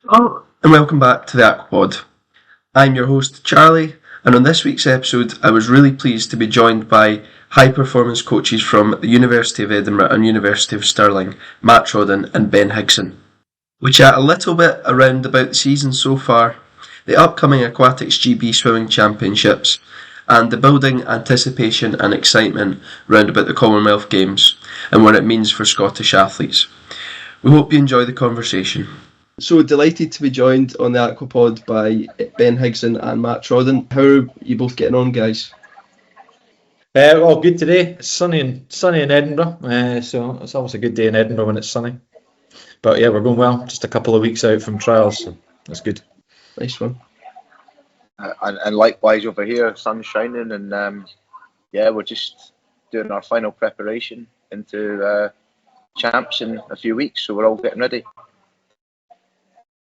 Hello, and welcome back to the Aquapod. I'm your host, Charlie, and on this week's episode, I was really pleased to be joined by high performance coaches from the University of Edinburgh and University of Stirling, Mat Trodden and Ben Higson. We chat a little bit around about the season so far, the upcoming Aquatics GB Swimming Championships, and the building anticipation and excitement round about the Commonwealth Games and what it means for Scottish athletes. We hope you enjoy the conversation. So delighted to be joined on the Aquapod by Ben Higson and Mat Trodden. How are you both getting on, guys? Well, good today. It's sunny in Edinburgh, so it's always a good day in Edinburgh when it's sunny. But yeah, we're going well. Just a couple of weeks out from trials, so that's good. Nice one. And likewise over here, sun's shining, and we're just doing our final preparation into champs in a few weeks, so we're all getting ready.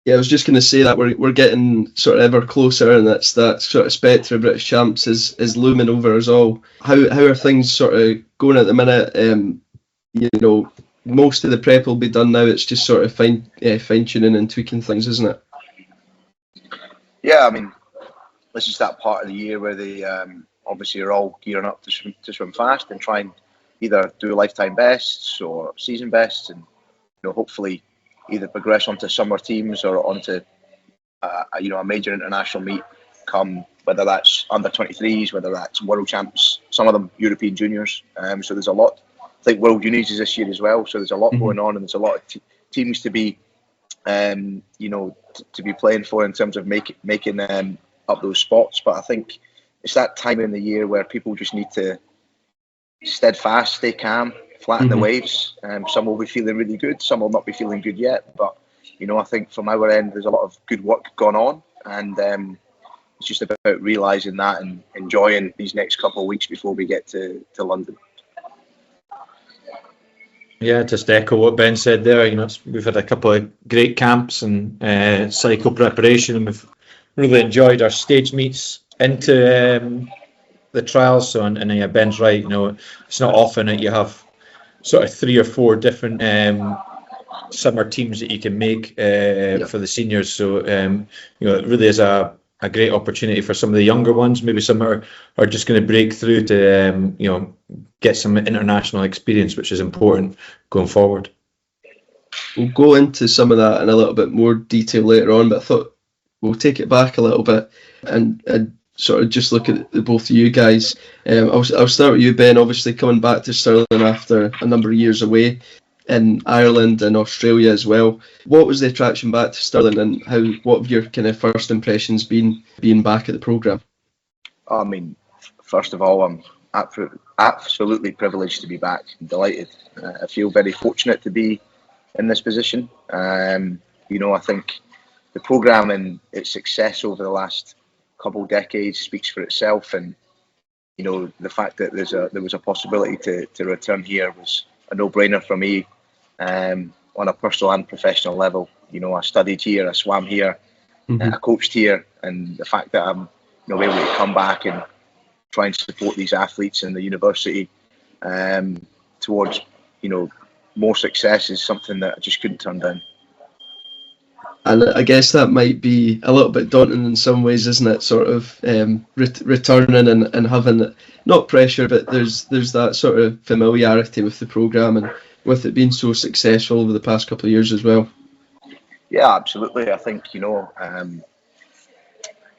Yeah, I was just going to say that we're getting sort of ever closer, and that sort of spectre of British champs is looming over us all. How are things sort of going at the minute? Most of the prep will be done now. It's just sort of fine tuning and tweaking things, isn't it? Yeah, I mean, this is that part of the year where they obviously are all gearing up to swim fast and try and either do lifetime bests or season bests, and hopefully either progress onto summer teams or onto a major international meet, come whether that's under 23s, whether that's world champs, some of them European juniors. So there's a lot. I think World Unis is this year as well. So there's a lot going on, and there's a lot of teams to be, to be playing for in terms of making up those spots. But I think it's that time in the year where people just need to steadfast, stay calm, flatten the waves. Some will be feeling really good, some will not be feeling good yet. But I think from our end, there's a lot of good work gone on, and it's just about realising that and enjoying these next couple of weeks before we get to London. Yeah, just echo what Ben said there. We've had a couple of great camps and cycle preparation, and we've really enjoyed our stage meets into the trials. So, and yeah, Ben's right. It's not often that you have sort of 3 or 4 different summer teams that you can make for the seniors. So it really is a great opportunity for some of the younger ones. Maybe some are just going to break through to get some international experience, which is important going forward. We'll go into some of that in a little bit more detail later on, but I thought we'll take it back a little bit and sort of just look at both of you guys. I'll start with you, Ben. Obviously coming back to Stirling after a number of years away in Ireland and Australia as well. What was the attraction back to Stirling, and what have your kind of first impressions been being back at the programme? I mean, first of all, I'm absolutely privileged to be back. I'm delighted. I feel very fortunate to be in this position. I think the programme and its success over the last couple of decades speaks for itself, and the fact that there was a possibility to return here was a no-brainer for me, on a personal and professional level. I studied here, I swam here, I coached here, and the fact that I'm able to come back and try and support these athletes in the university towards more success is something that I just couldn't turn down. And I guess that might be a little bit daunting in some ways, isn't it? Sort of returning and having not pressure, but there's that sort of familiarity with the programme and with it being so successful over the past couple of years as well. Yeah, absolutely. I think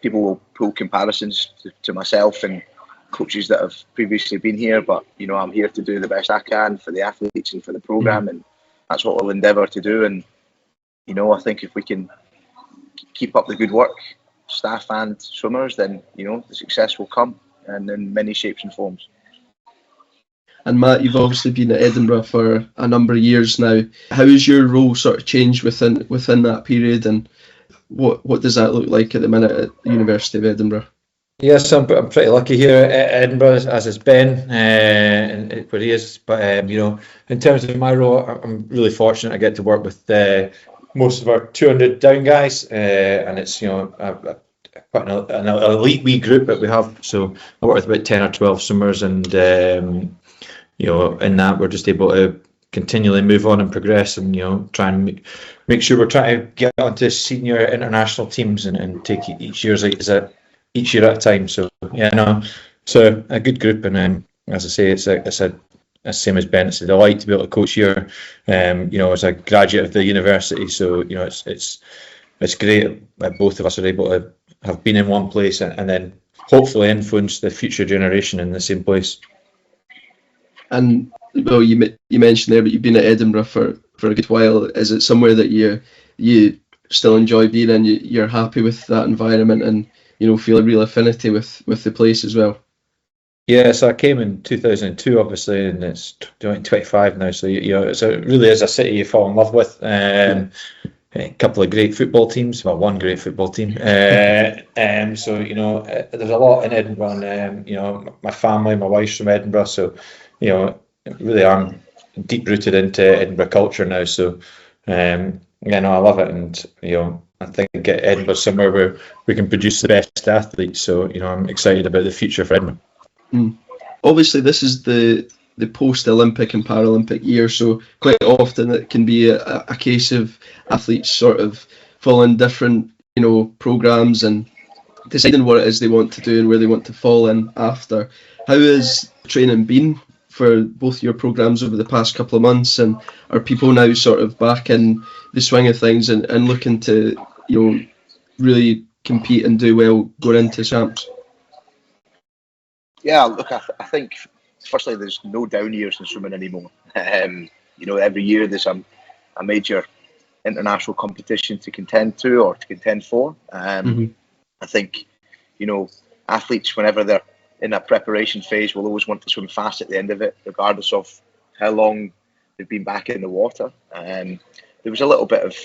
people will pull comparisons to myself and coaches that have previously been here, but I'm here to do the best I can for the athletes and for the programme, and that's what we'll endeavour to do. And I think if we can keep up the good work, staff and swimmers, then the success will come, and in many shapes and forms. And Matt, you've obviously been at Edinburgh for a number of years now. How has your role sort of changed within that period, and what does that look like at the minute at the University of Edinburgh? Yes, I'm pretty lucky here at Edinburgh, as is Ben, and where he is. But in terms of my role, I'm really fortunate. I get to work with most of our 200 down guys, and it's quite an elite wee group that we have. So I work with about 10 or 12 swimmers, and in that we're just able to continually move on and progress, and try and make sure we're trying to get onto senior international teams and take each year at a time. So so a good group, and as I say, it's a same as Ben. It's a delight to be able to coach here. As a graduate of the university, so it's great that both of us are able to have been in one place and then hopefully influence the future generation in the same place. And well, you mentioned there, but you've been at Edinburgh for a good while. Is it somewhere that you still enjoy being in? You're happy with that environment, and feel a real affinity with the place as well? Yeah, so I came in 2002, obviously, and it's 25 now. So it really is a city you fall in love with. A couple of great football teams, well, one great football team. So there's a lot in Edinburgh, and my family, my wife's from Edinburgh, so really I'm deep rooted into Edinburgh culture now. So I love it, and I think Edinburgh's somewhere where we can produce the best athletes. So I'm excited about the future for Edinburgh. Obviously, this is the post-Olympic and Paralympic year, so quite often it can be a case of athletes sort of following different programs and deciding what it is they want to do and where they want to fall in after. How has training been for both your programs over the past couple of months, and are people now sort of back in the swing of things and looking to really compete and do well going into champs? Yeah, look, I think firstly there's no down years in swimming anymore. Every year there's a major international competition to contend to or to contend for. I think athletes, whenever they're in a preparation phase, will always want to swim fast at the end of it, regardless of how long they've been back in the water. There was a little bit of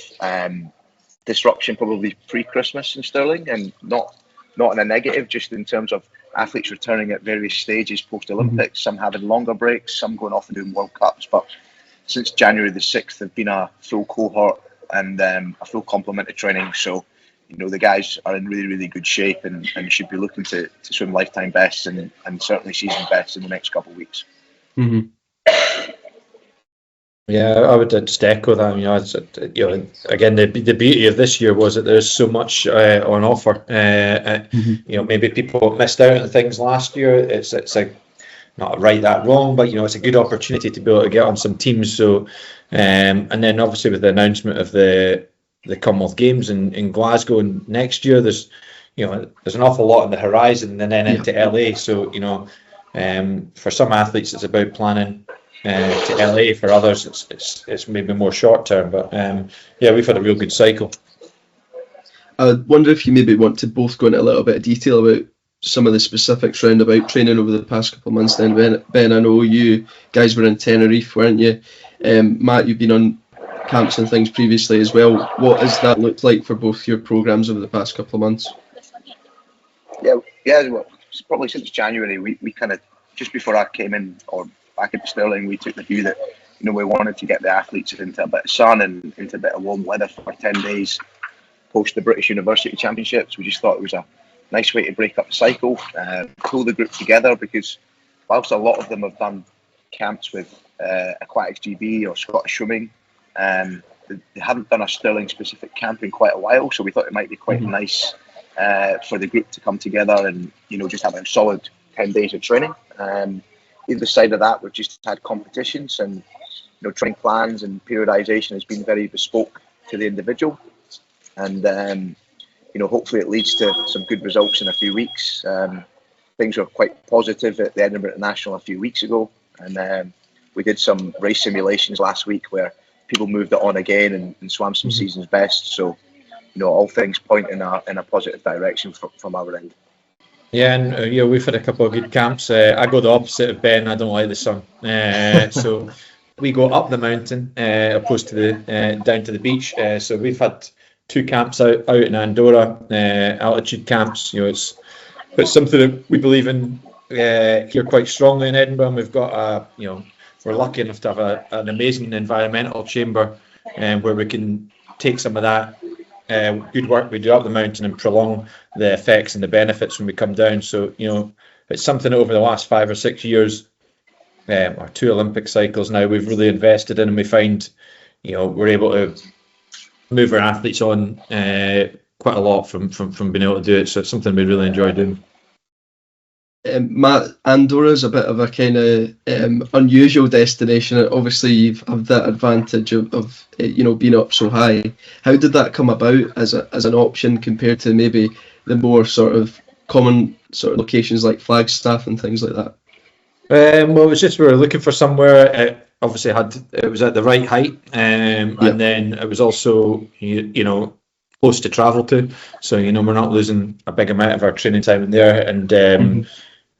disruption probably pre-Christmas in Stirling, and not in a negative, just in terms of athletes returning at various stages post-Olympics, some having longer breaks, some going off and doing World Cups. But since January the 6th, there've been a full cohort and a full complement of training. So, the guys are in really, really good shape and should be looking to swim lifetime bests and certainly season bests in the next couple of weeks. Mm-hmm. Yeah, I would just echo that. Again, the beauty of this year was that there's so much on offer. Maybe people missed out on things last year. It's not right that wrong, but it's a good opportunity to be able to get on some teams. So, and then obviously with the announcement of the Commonwealth Games in Glasgow next year, there's an awful lot on the horizon, and then into LA. So for some athletes, it's about planning to LA. For others, it's maybe more short term, but we've had a real good cycle. I wonder if you maybe want to both go into a little bit of detail about some of the specifics round about training over the past couple of months. Then Ben, I know you guys were in Tenerife, weren't you? Matt, you've been on camps and things previously as well. What has that looked like for both your programs over the past couple of months? Well, probably since January, we kind of, just before I came in or back into Stirling, we took the view that we wanted to get the athletes into a bit of sun and into a bit of warm weather for 10 days post the British University Championships. We just thought it was a nice way to break up the cycle, pull the group together, because whilst a lot of them have done camps with Aquatics GB or Scottish Swimming, they haven't done a Stirling specific camp in quite a while, so we thought it might be quite nice for the group to come together and just have a solid 10 days of training. Either side of that, we've just had competitions, and training plans and periodization has been very bespoke to the individual, and hopefully it leads to some good results in a few weeks. Things were quite positive at the Edinburgh International a few weeks ago, and we did some race simulations last week where people moved it on again and swam some season's best. So all things point in a positive direction from our end. Yeah, and we've had a couple of good camps. I go the opposite of Ben. I don't like the sun, so we go up the mountain opposed to the down to the beach. So we've had 2 camps out in Andorra, altitude camps. It's something that we believe in here quite strongly in Edinburgh. And we've got we're lucky enough to have an amazing environmental chamber where we can take some of that good work we do up the mountain and prolong the effects and the benefits when we come down. So it's something that over the last 5 or 6 years or 2 Olympic cycles now we've really invested in, and we find, we're able to move our athletes on quite a lot from being able to do it. So it's something we really enjoy doing. Matt, Andorra's a bit of a kind of unusual destination. Obviously, you've had that advantage of being up so high. How did that come about as an option compared to maybe the more sort of common sort of locations like Flagstaff and things like that? Well, it was just we were looking for somewhere. Obviously, it was at the right height, and then it was also close to travel to. So we're not losing a big amount of our training time in there, and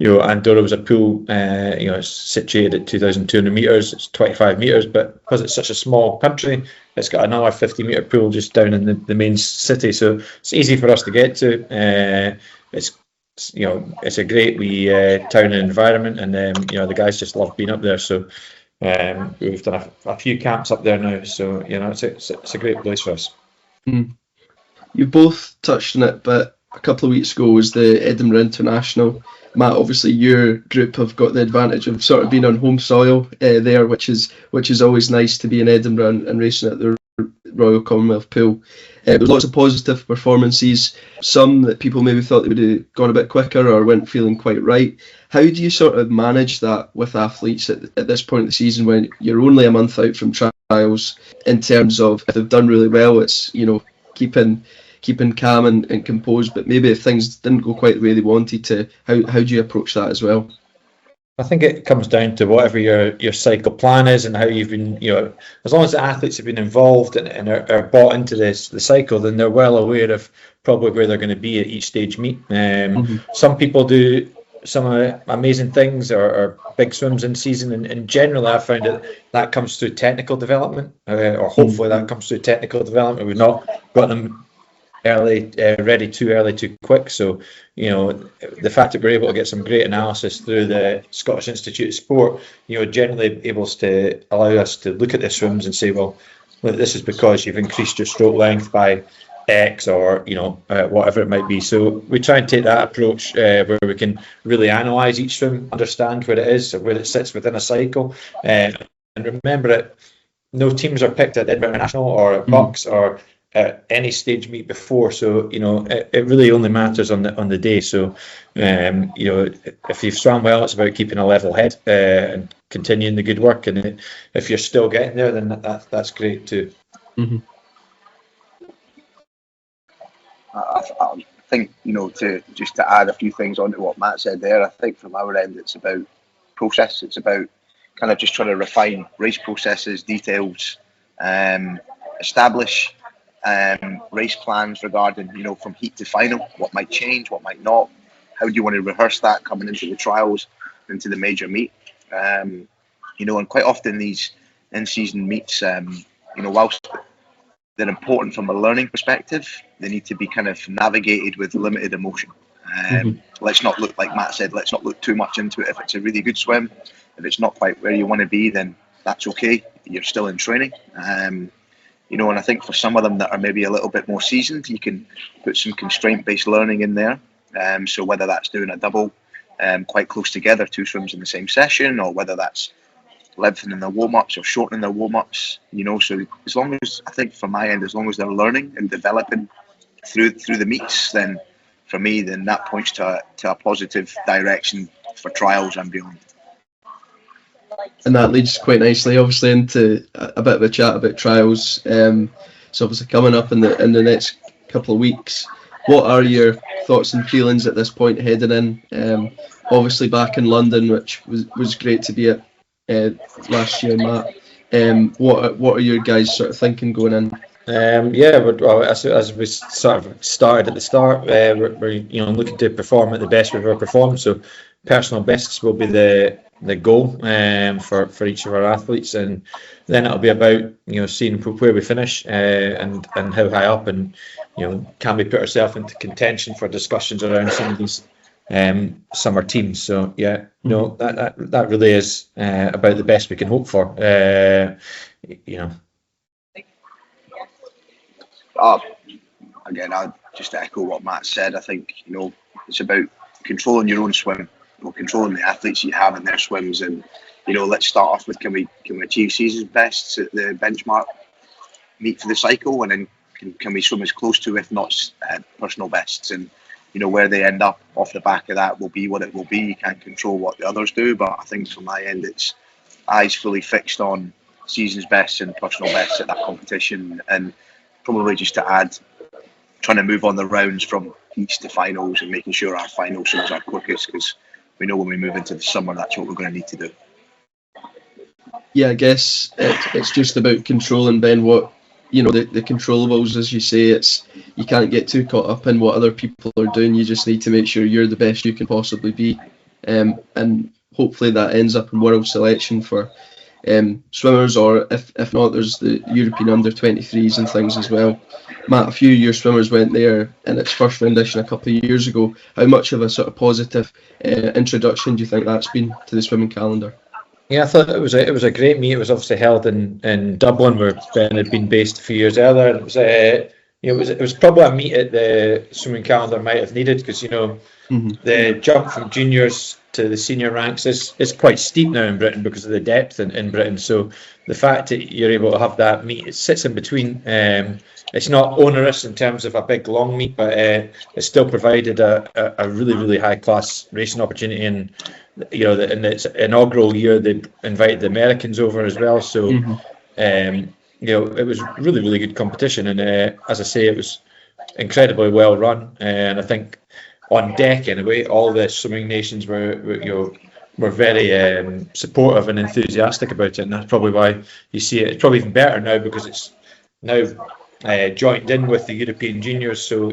Andorra was a pool. It's situated at 2,200 meters. It's 25 meters, but because it's such a small country, it's got another 50-meter pool just down in the main city. So it's easy for us to get to. It's a great wee town and environment, and the guys just love being up there. So we've done a few camps up there now. So it's a great place for us. You both touched on it, but a couple of weeks ago was the Edinburgh International. Matt, obviously your group have got the advantage of sort of being on home soil there, which is always nice to be in Edinburgh and racing at the Royal Commonwealth Pool. There was lots of positive performances, some that people maybe thought they would have gone a bit quicker or weren't feeling quite right. How do you sort of manage that with athletes at this point of the season when you're only a month out from trials, in terms of if they've done really well, it's keeping calm and composed, but maybe if things didn't go quite the way they wanted to, how do you approach that as well? I think it comes down to whatever your cycle plan is and how you've been, as long as the athletes have been involved and are bought into the cycle, then they're well aware of probably where they're going to be at each stage meet. Some people do some amazing things or big swims in season, and generally I've found that comes through technical development, or hopefully that comes through technical development. We've not got them ready too early, too quick. So the fact that we're able to get some great analysis through the Scottish Institute of Sport, generally able to allow us to look at the swims and say, well, look, this is because you've increased your stroke length by X, or whatever it might be. So we try and take that approach where we can really analyse each swim, understand where it is or where it sits within a cycle, and remember that no teams are picked at Edinburgh International or at Bucks or at any stage meet before. So it really only matters on the day. So if you've swam well, it's about keeping a level head and continuing the good work, and if you're still getting there, then that's great too. I think to add a few things onto what Matt said there, I think from our end it's about process. It's about kind of just trying to refine race processes, details, establish race plans regarding from heat to final, what might change, what might not, how do you want to rehearse that coming into the trials, into the major meet, and quite often these in-season meets, whilst they're important from a learning perspective, they need to be kind of navigated with limited emotion. Let's not look, like Matt said, let's not look too much into it. If it's a really good swim, if it's not quite where you want to be, then that's okay, you're still in training. And I think for some of them that are maybe a little bit more seasoned, you can put some constraint-based learning in there. So whether that's doing a double quite close together, 2 swims in the same session, or whether that's lengthening their warm-ups or shortening their warm-ups, so as long as, I think from my end, as long as they're learning and developing through the meets, then for me, then that points to a positive direction for trials and beyond. And that leads quite nicely, obviously, into a bit of a chat about trials. So obviously coming up in the next couple of weeks, what are your thoughts and feelings at this point heading in? Obviously back in London, which was great to be at last year, Matt. What are your guys sort of thinking going in? As we sort of started at the start, we're looking to perform at the best we've ever performed. So personal bests will be the goal for each of our athletes, and then it'll be about seeing where we finish and how high up, and can we put ourselves into contention for discussions around some of these summer teams. So that really is about the best we can hope for. Again, I'll just echo what Matt said. I think it's about controlling your own swim, controlling the athletes you have in their swims, and let's start off with can we achieve season's bests at the benchmark meet for the cycle, and then can we swim as close to, if not personal bests, and where they end up off the back of that will be what it will be. You can't control what the others do, but I think from my end it's eyes fully fixed on season's best and personal best at that competition, and probably just to add, trying to move on the rounds from heats to finals and making sure our final swims are quickest, because we know when we move into the summer that's what we're going to need to do. Yeah, I guess it's just about controlling then what the controllables, as you say. It's you can't get too caught up in what other people are doing. You just need to make sure you're the best you can possibly be, and hopefully that ends up in world selection for swimmers, or if not, there's the European under-23s and things as well. Matt, a few of your swimmers went there in its first rendition a couple of years ago. How much of a sort of positive introduction do you think that's been to the swimming calendar? Yeah, I thought it was a great meet. It was obviously held in Dublin, where Ben had been based a few years earlier. It was probably a meet at the swimming calendar might have needed, because the jump from juniors to the senior ranks is quite steep now in Britain because of the depth in Britain. So the fact that you're able to have that meet, it sits in between. It's not onerous in terms of a big long meet, but it still provided a really, really high class racing opportunity. And in its inaugural year, they invited the Americans over as well. So it was really, really good competition. And as I say, it was incredibly well run. And I think on deck anyway, all the swimming nations were very supportive and enthusiastic about it, and that's probably why you see it. It's probably even better now because it's now joined in with the European juniors. So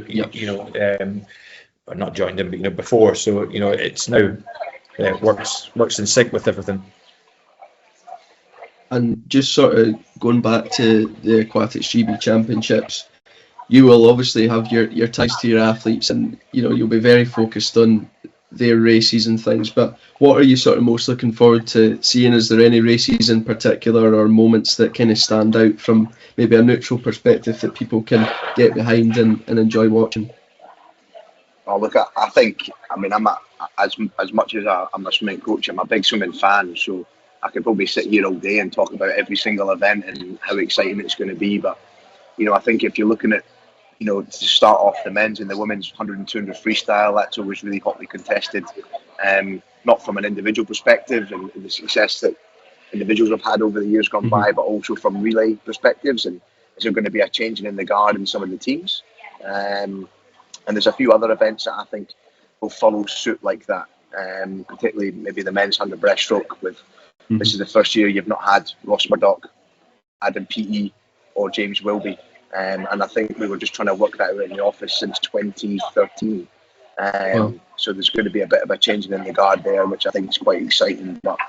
not joined in, but before. So it's now works in sync with everything. And just sort of going back to the Aquatics GB Championships, you will obviously have your ties to your athletes, and you'll be very focused on their races and things. But what are you sort of most looking forward to seeing? Is there any races in particular or moments that kind of stand out from maybe a neutral perspective that people can get behind and enjoy watching? Oh, look, I think, I'm as much as I'm a swimming coach, I'm a big swimming fan, so I could probably sit here all day and talk about every single event and how exciting it's going to be. But I think if you're looking at to start off the men's and the women's 100 and 200 freestyle, that's always really hotly contested, not from an individual perspective and the success that individuals have had over the years gone by, but also from relay perspectives. And is there going to be a changing in the guard in some of the teams? And there's a few other events that I think will follow suit like that, particularly maybe the men's 100 breaststroke. This is the first year you've not had Ross Murdoch, Adam Peaty or James Wilby. And I think we were just trying to work that out in the office since 2013. So there's going to be a bit of a changing in the guard there, which I think is quite exciting. But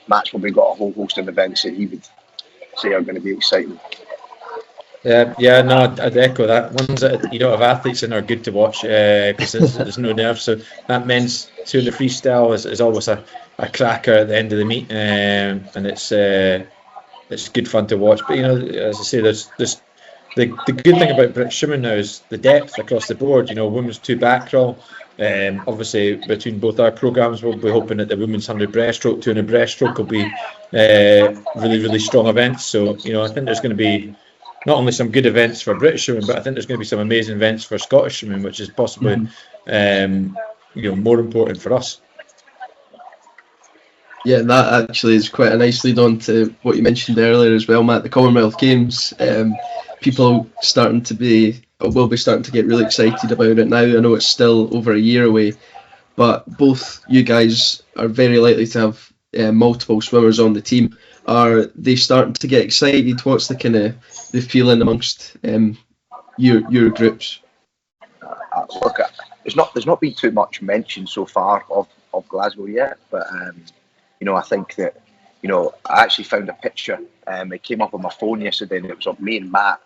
Matt's probably got a whole host of events that he would say are going to be exciting. No, I'd echo that. Ones that have athletes in are good to watch because there's no nerves. So that men's 200 freestyle is always a cracker at the end of the meet, and it's good fun to watch. But as I say, there's the good thing about British swimming now is the depth across the board. Women's 2 back crawl. Obviously, between both our programmes, we'll be hoping that the women's 100 breaststroke, 200 breaststroke will be really, really strong events. So, I think there's going to be not only some good events for British swimming, but I think there's going to be some amazing events for Scottish swimming, which is possibly more important for us. Yeah, that actually is quite a nice lead on to what you mentioned earlier as well, Matt. The Commonwealth Games, people will be starting to get really excited about it now. I know it's still over a year away, but both you guys are very likely to have multiple swimmers on the team. Are they starting to get excited? What's the kind of the feeling amongst your groups? Look, there's not been too much mention so far of Glasgow yet, but I think that I actually found a picture. It came up on my phone yesterday, and it was of me and Matt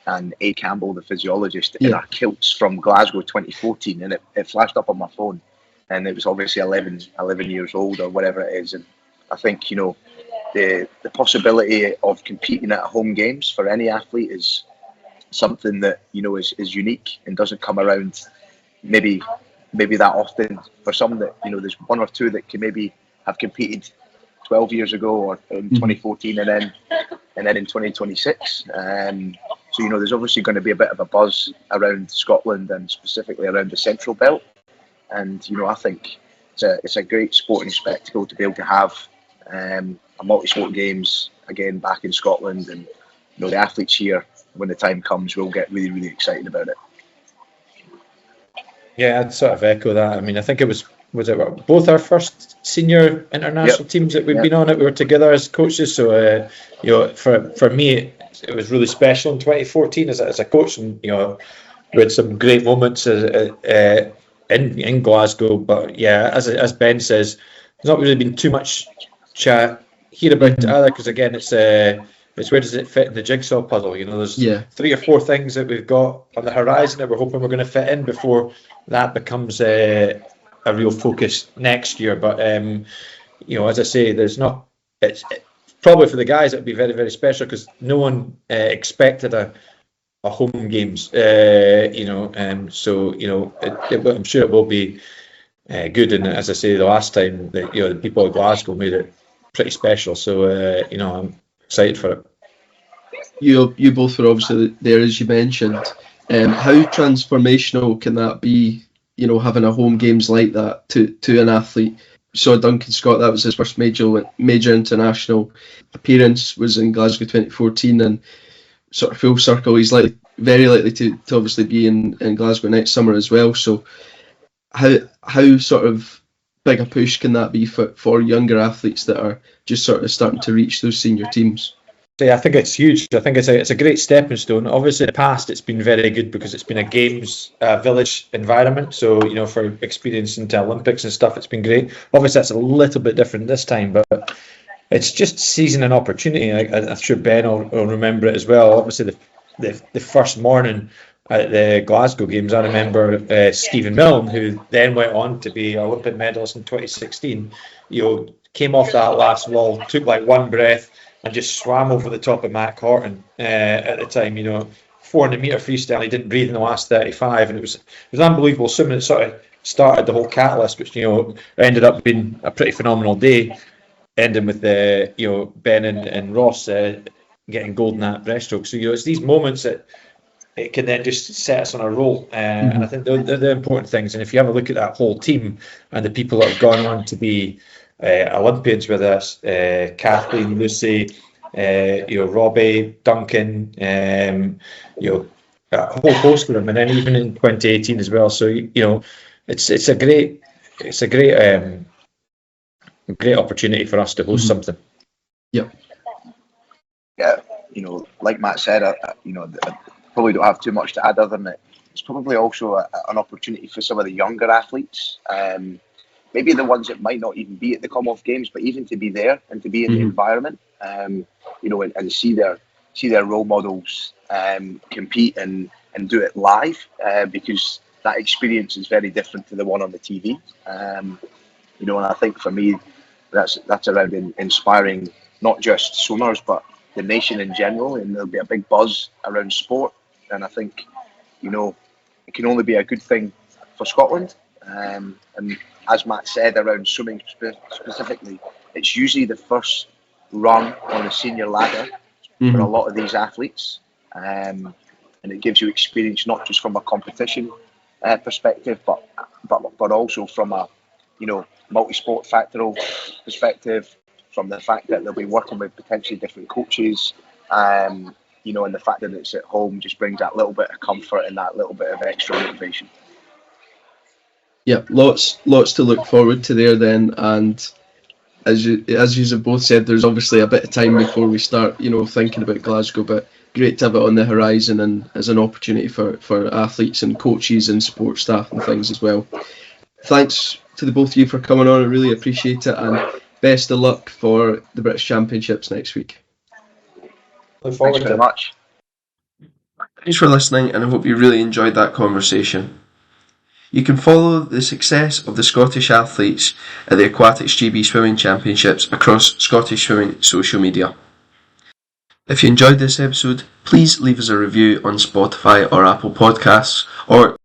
and A. Campbell, the physiologist, in our kilts from Glasgow 2014, and it flashed up on my phone, and it was obviously 11 years old or whatever it is. And I think the possibility of competing at home games for any athlete is something that is unique and doesn't come around maybe maybe that often for some that, you know, there's one or two that can maybe have competed 12 years ago or in 2014 and then in 2026. So, you know, there's obviously going to be a bit of a buzz around Scotland and specifically around the Central Belt. And, you know, I think it's a great sporting spectacle to be able to have a multi-sport games again back in Scotland. And, you know, the athletes here, when the time comes, will get really, really excited about it. Yeah, I'd sort of echo that. I mean, I think it was it both our first senior international teams that we've been on it. We were together as coaches, so you know, for me, it was really special in 2014 as a coach, and you know, we had some great moments in Glasgow. But yeah, as Ben says, there's not really been too much chat here about it either, because again, it's where does it fit in the jigsaw puzzle? You know, there's 3 or 4 things that we've got on the horizon that we're hoping we're going to fit in before that becomes a real focus next year. But you know, as I say, there's not. It's probably for the guys it would be very, very special because no one expected a home games. You know, so you know, I'm sure it will be good. And as I say, the last time that you know the people of Glasgow made it pretty special. So you know, I'm excited for it. You both were obviously there, as you mentioned. How transformational can that be? You know, having a home games like that to an athlete. Saw Duncan Scott, that was his first major international appearance, was in Glasgow 2014, and sort of full circle. He's very likely to obviously be in Glasgow next summer as well. So how sort of big a push can that be for younger athletes that are just sort of starting to reach those senior teams? Yeah, I think it's huge. I think it's a great stepping stone. Obviously, in the past, it's been very good because it's been a games village environment. So, you know, for experience into Olympics and stuff, it's been great. Obviously, that's a little bit different this time, but it's just seizing an opportunity. I'm sure Ben will remember it as well. Obviously, the first morning at the Glasgow Games, I remember Stephen Milne, who then went on to be Olympic medalist in 2016. You know, came off that last wall, took like one breath, and just swam over the top of Matt Trodden at the time. You know, 400 metre freestyle. He didn't breathe in the last 35, and it was unbelievable swimming. It sort of started the whole catalyst, which you know ended up being a pretty phenomenal day, ending with you know Ben and Ross getting gold in that breaststroke. So you know, it's these moments that it can then just set us on a roll, and I think they're the important things. And if you have a look at that whole team and the people that have gone on to be Olympians with us, Kathleen, Lucy, you know, Robbie, Duncan, you know, a whole host of them, and then even in 2018 as well. So you know, it's a great opportunity for us to host something. Yep. Yeah, you know, like Matt said, you know, I probably don't have too much to add other than that. It's probably also an opportunity for some of the younger athletes. Maybe the ones that might not even be at the Commonwealth Games, but even to be there and to be in the environment, you know, and see their role models compete and do it live, because that experience is very different to the one on the TV. You know, and I think for me, that's around inspiring not just swimmers but the nation in general, and there'll be a big buzz around sport. And I think, you know, it can only be a good thing for Scotland. And as Matt said, around swimming specifically, it's usually the first rung on the senior ladder for a lot of these athletes, and it gives you experience not just from a competition perspective, but also from a, you know, multi-sport factorial perspective, from the fact that they'll be working with potentially different coaches, you know, and the fact that it's at home just brings that little bit of comfort and that little bit of extra motivation. Yeah, lots to look forward to there then, and as you have both said, there's obviously a bit of time before we start, you know, thinking about Glasgow, but great to have it on the horizon and as an opportunity for athletes and coaches and support staff and things as well. Thanks to the both of you for coming on, I really appreciate it, and best of luck for the British Championships next week. Thanks very much. Thanks for listening, and I hope you really enjoyed that conversation. You can follow the success of the Scottish athletes at the Aquatics GB Swimming Championships across Scottish Swimming social media. If you enjoyed this episode, please leave us a review on Spotify or Apple Podcasts, or